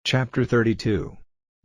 Chapter 32.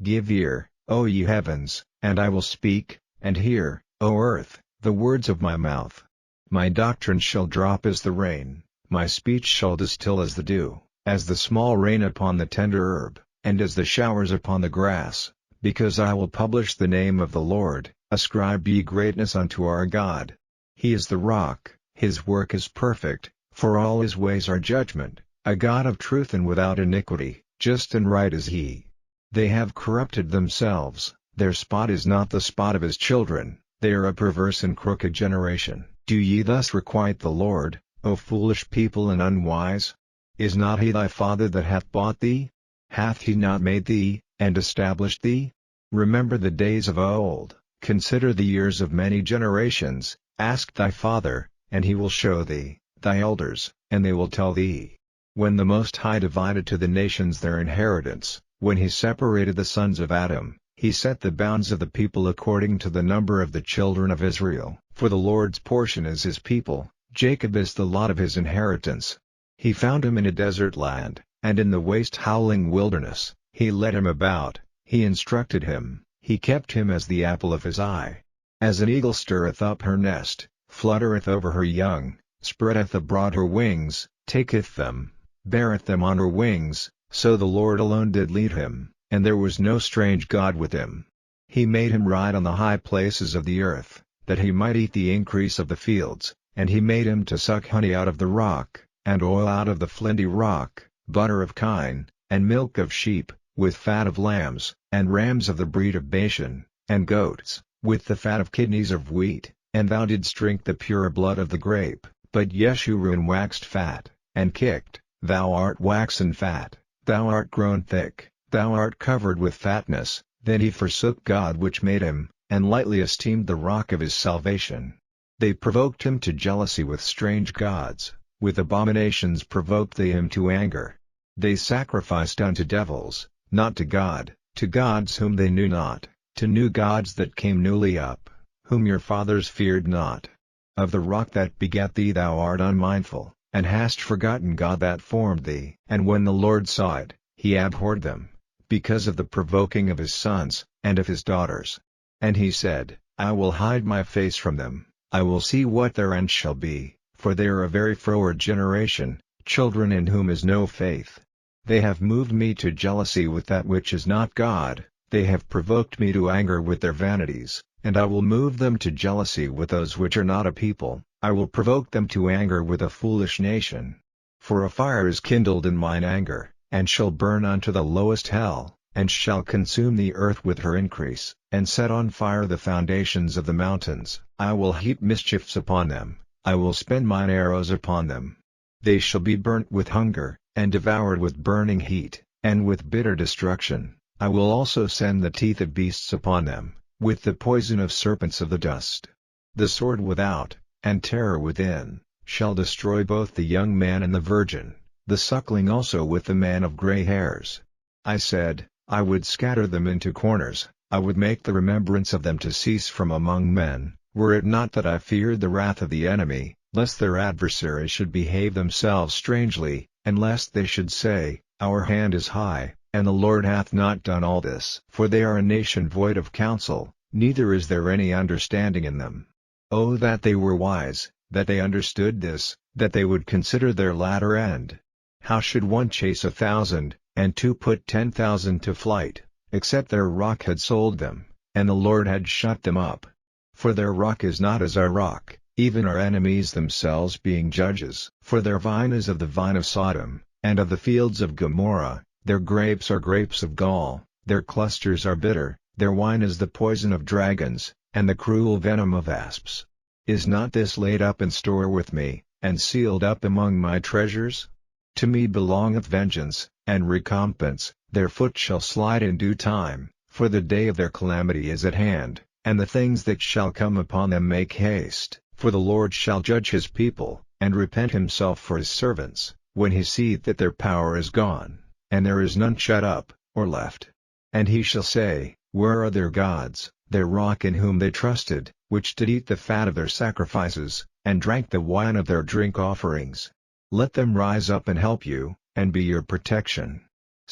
Give ear, O ye heavens, and I will speak, and hear, O earth, the words of my mouth. My doctrine shall drop as the rain, my speech shall distill as the dew, as the small rain upon the tender herb, and as the showers upon the grass, because I will publish the name of the Lord. Ascribe ye greatness unto our God. He is the rock, his work is perfect, for all his ways are judgment, a God of truth and without iniquity, just and right is he. They have corrupted themselves, their spot is not the spot of his children, they are a perverse and crooked generation. Do ye thus requite the Lord, O foolish people and unwise? Is not he thy father that hath bought thee? Hath he not made thee, and established thee? Remember the days of old, consider the years of many generations, ask thy father, and he will show thee, thy elders, and they will tell thee. When the Most High divided to the nations their inheritance, when he separated the sons of Adam, he set the bounds of the people according to the number of the children of Israel. For the Lord's portion is his people, Jacob is the lot of his inheritance. He found him in a desert land, and in the waste howling wilderness, he led him about, he instructed him, he kept him as the apple of his eye. As an eagle stirreth up her nest, fluttereth over her young, spreadeth abroad her wings, taketh them, beareth them on her wings, so the Lord alone did lead him, and there was no strange God with him. He made him ride on the high places of the earth, that he might eat the increase of the fields, and he made him to suck honey out of the rock, and oil out of the flinty rock, butter of kine, and milk of sheep, with fat of lambs, and rams of the breed of Bashan, and goats, with the fat of kidneys of wheat, and thou didst drink the pure blood of the grape. But Jeshurun waxed fat, and kicked, thou art waxen fat, thou art grown thick, thou art covered with fatness. Then he forsook God which made him, and lightly esteemed the rock of his salvation. They provoked him to jealousy with strange gods, with abominations provoked they him to anger. They sacrificed unto devils, not to God, to gods whom they knew not, to new gods that came newly up, whom your fathers feared not. Of the rock that begat thee thou art unmindful, and hast forgotten God that formed thee. And when the Lord saw it, he abhorred them, because of the provoking of his sons, and of his daughters. And he said, I will hide my face from them, I will see what their end shall be, for they are a very froward generation, children in whom is no faith. They have moved me to jealousy with that which is not God, they have provoked me to anger with their vanities, and I will move them to jealousy with those which are not a people, I will provoke them to anger with a foolish nation. For a fire is kindled in mine anger, and shall burn unto the lowest hell, and shall consume the earth with her increase, and set on fire the foundations of the mountains. I will heap mischiefs upon them, I will spend mine arrows upon them. They shall be burnt with hunger, and devoured with burning heat, and with bitter destruction. I will also send the teeth of beasts upon them, with the poison of serpents of the dust. The sword without, and terror within, shall destroy both the young man and the virgin, the suckling also with the man of gray hairs. I said, I would scatter them into corners, I would make the remembrance of them to cease from among men, were it not that I feared the wrath of the enemy, lest their adversaries should behave themselves strangely, and lest they should say, Our hand is high, and the Lord hath not done all this. For they are a nation void of counsel, neither is there any understanding in them. Oh that they were wise, that they understood this, that they would consider their latter end. How should one chase 1,000, and two put 10,000 to flight, except their rock had sold them, and the Lord had shut them up? For their rock is not as our rock, even our enemies themselves being judges. For their vine is of the vine of Sodom, and of the fields of Gomorrah, their grapes are grapes of gall, their clusters are bitter, their wine is the poison of dragons, and the cruel venom of asps. Is not this laid up in store with me, and sealed up among my treasures? To me belongeth vengeance, and recompense, their foot shall slide in due time, for the day of their calamity is at hand, and the things that shall come upon them make haste. For the Lord shall judge his people, and repent himself for his servants, when he seeth that their power is gone, and there is none shut up, or left. And he shall say, Where are their gods, their rock in whom they trusted, which did eat the fat of their sacrifices, and drank the wine of their drink offerings? Let them rise up and help you, and be your protection.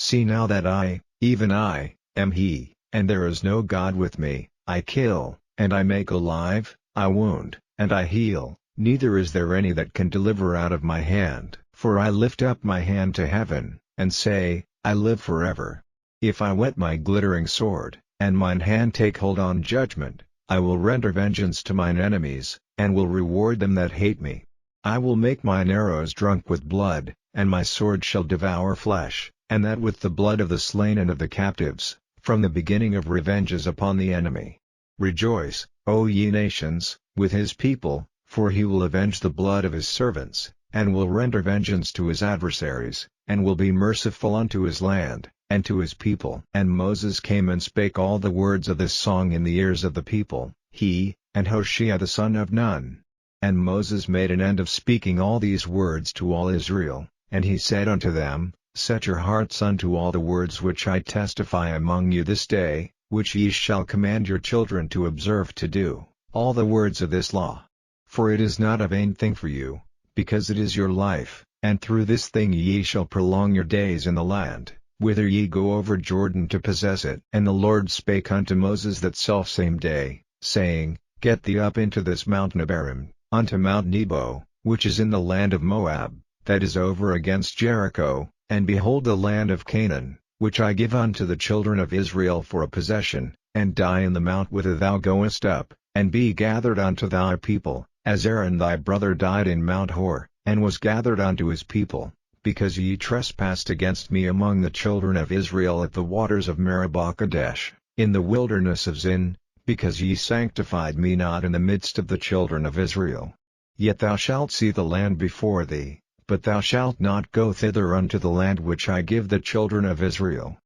See now that I, even I, am He, and there is no God with me. I kill, and I make alive, I wound, and I heal, neither is there any that can deliver out of my hand. For I lift up my hand to heaven, and say, I live forever. If I whet my glittering sword, and mine hand take hold on judgment, I will render vengeance to mine enemies, and will reward them that hate me. I will make mine arrows drunk with blood, and my sword shall devour flesh, and that with the blood of the slain and of the captives, from the beginning of revenges upon the enemy. Rejoice, O ye nations, with his people, for he will avenge the blood of his servants, and will render vengeance to his adversaries, and will be merciful unto his land, and to his people. And Moses came and spake all the words of this song in the ears of the people, he, and Hosea the son of Nun. And Moses made an end of speaking all these words to all Israel, and he said unto them, Set your hearts unto all the words which I testify among you this day, which ye shall command your children to observe to do, all the words of this law. For it is not a vain thing for you, because it is your life, and through this thing ye shall prolong your days in the land, whither ye go over Jordan to possess it. And the Lord spake unto Moses that selfsame day, saying, Get thee up into this mountain Abarim, unto Mount Nebo, which is in the land of Moab, that is over against Jericho, and behold the land of Canaan, which I give unto the children of Israel for a possession, and die in the mount whither thou goest up, and be gathered unto thy people, as Aaron thy brother died in Mount Hor, and was gathered unto his people, because ye trespassed against me among the children of Israel at the waters of Meribah Kadesh, in the wilderness of Zin, because ye sanctified me not in the midst of the children of Israel. Yet thou shalt see the land before thee, but thou shalt not go thither unto the land which I give the children of Israel,